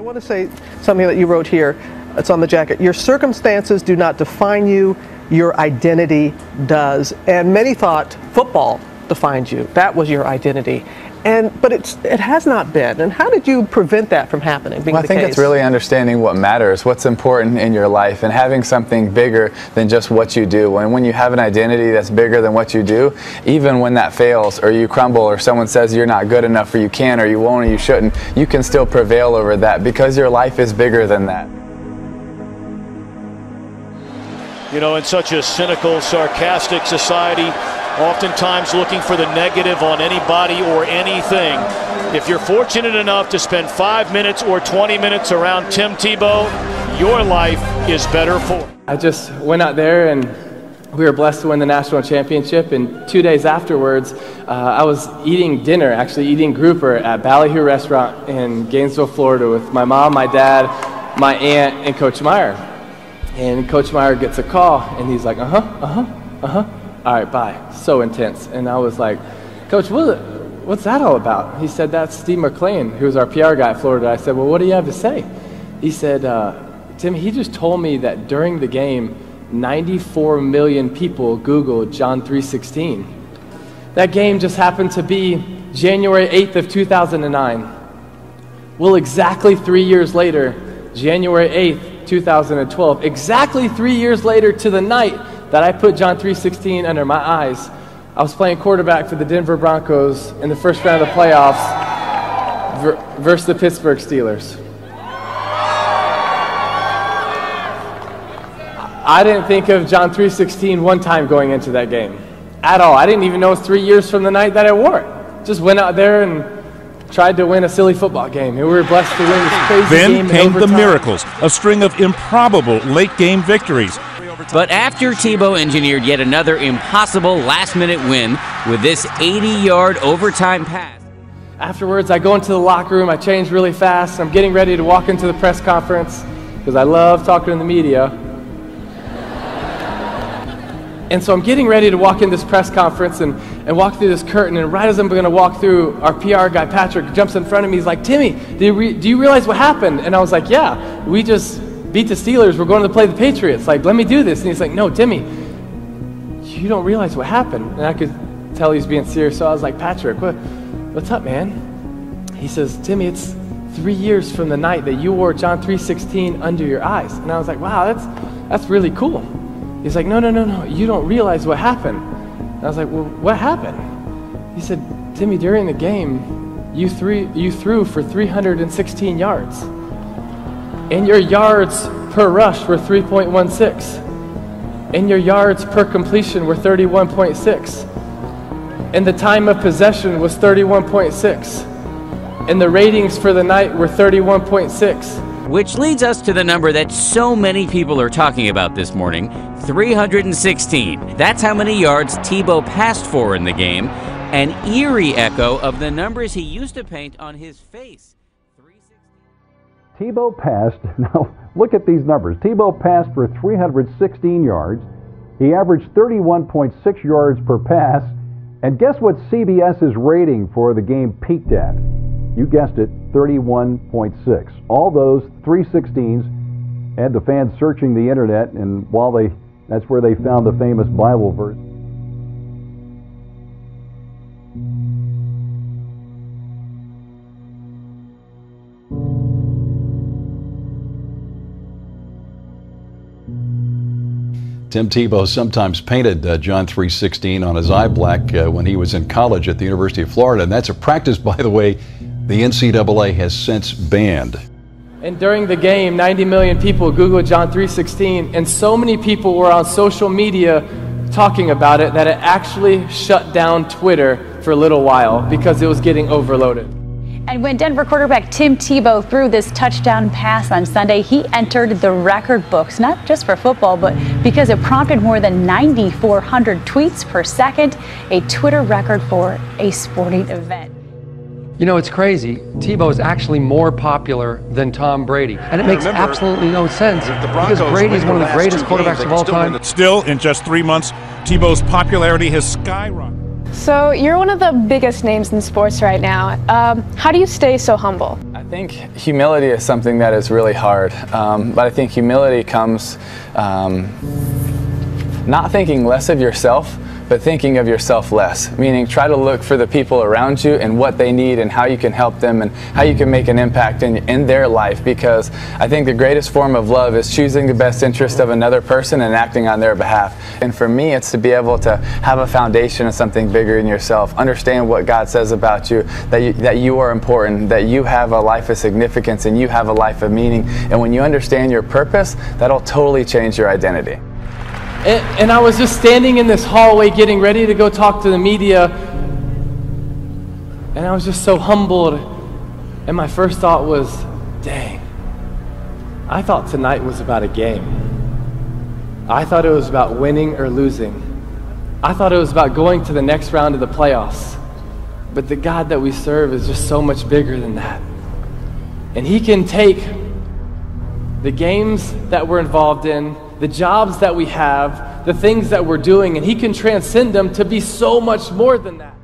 I want to say something that you wrote here. It's on the jacket. Your circumstances do not define you, your identity does. And many thought football defined you. That was your identity. But it has not been. And how did you prevent that from happening? Well, I think it's really understanding what matters, what's important in your life, and having something bigger than just what you do. And when you have an identity that's bigger than what you do, even when that fails or you crumble or someone says you're not good enough or you can't or you won't or you shouldn't, you can still prevail over that because your life is bigger than that. You know, in such a cynical, sarcastic society, oftentimes looking for the negative on anybody or anything. If you're fortunate enough to spend 5 minutes or 20 minutes around Tim Tebow, your life is better for it. I just went out there and we were blessed to win the national championship, and 2 days afterwards I was eating dinner, actually eating grouper at Ballyhoo Restaurant in Gainesville, Florida with my mom, my dad, my aunt, and Coach Meyer. And Coach Meyer gets a call and he's like, all right, bye. So intense. And I was like, Coach, what's that all about? He said, that's Steve McLean, who's our PR guy at Florida. I said, well, what do you have to say? He said, Tim, he just told me that during the game, 94 million people Googled John 3:16. That game just happened to be January 8th of 2009. Well, exactly 3 years later, January 8th, 2012, exactly 3 years later to the night that I put John 3:16 under my eyes, I was playing quarterback for the Denver Broncos in the first round of the playoffs versus the Pittsburgh Steelers. I didn't think of John 3:16 one time going into that game at all. I didn't even know it was 3 years from the night that I wore it. Just went out there and tried to win a silly football game, and we were blessed to win this crazy game. Then came the miracles, a string of improbable late-game victories. But after Tebow engineered yet another impossible last-minute win with this 80-yard overtime pass. Afterwards, I go into the locker room, I change really fast, I'm getting ready to walk into the press conference because I love talking to the media. And so I'm getting ready to walk in this press conference and walk through this curtain, and right as I'm going to walk through, our PR guy, Patrick, jumps in front of me. He's like, Timmy, do you realize what happened? And I was like, yeah, we just beat the Steelers. We're going to play the Patriots. Like, let me do this. And he's like, no, Timmy, you don't realize what happened. And I could tell he's being serious, so I was like, Patrick, what's up, man? He says, Timmy, it's 3 years from the night that you wore John 3:16 under your eyes. And I was like, wow, that's really cool. He's like, no, you don't realize what happened. And I was like, well, what happened? He said, Timmy, during the game, you threw for 316 yards. And your yards per rush were 3.16. And your yards per completion were 31.6. And the time of possession was 31.6. And the ratings for the night were 31.6. Which leads us to the number that so many people are talking about this morning, 316. That's how many yards Tebow passed for in the game, an eerie echo of the numbers he used to paint on his face. Tebow passed, now look at these numbers. Tebow passed for 316 yards. He averaged 31.6 yards per pass. And guess what CBS's rating for the game peaked at? You guessed it, 31.6. All those 316s had the fans searching the internet, and that's where they found the famous Bible verse. Tim Tebow sometimes painted John 3:16 on his eye black when he was in college at the University of Florida, and that's a practice, by the way, the NCAA has since banned. And during the game, 90 million people Googled John 3:16, and so many people were on social media talking about it that it actually shut down Twitter for a little while because it was getting overloaded. And when Denver quarterback Tim Tebow threw this touchdown pass on Sunday, he entered the record books, not just for football, but because it prompted more than 9,400 tweets per second, a Twitter record for a sporting event. You know, it's crazy. Tebow is actually more popular than Tom Brady. And it makes absolutely no sense because Brady is one of the greatest quarterbacks of all time. Still, in just 3 months, Tebow's popularity has skyrocketed. So you're one of the biggest names in sports right now. How do you stay so humble? I think humility is something that is really hard, but I think humility comes not thinking less of yourself, but thinking of yourself less, meaning try to look for the people around you and what they need and how you can help them and how you can make an impact in their life, because I think the greatest form of love is choosing the best interest of another person and acting on their behalf. And for me, it's to be able to have a foundation of something bigger in yourself, understand what God says about you, that you are important, that you have a life of significance and you have a life of meaning. And when you understand your purpose, that'll totally change your identity. And I was just standing in this hallway getting ready to go talk to the media, and I was just so humbled, and my first thought was, dang, I thought tonight was about a game. I thought it was about winning or losing. I thought it was about going to the next round of the playoffs. But the God that we serve is just so much bigger than that. And He can take the games that we're involved in, the jobs that we have, the things that we're doing, and He can transcend them to be so much more than that.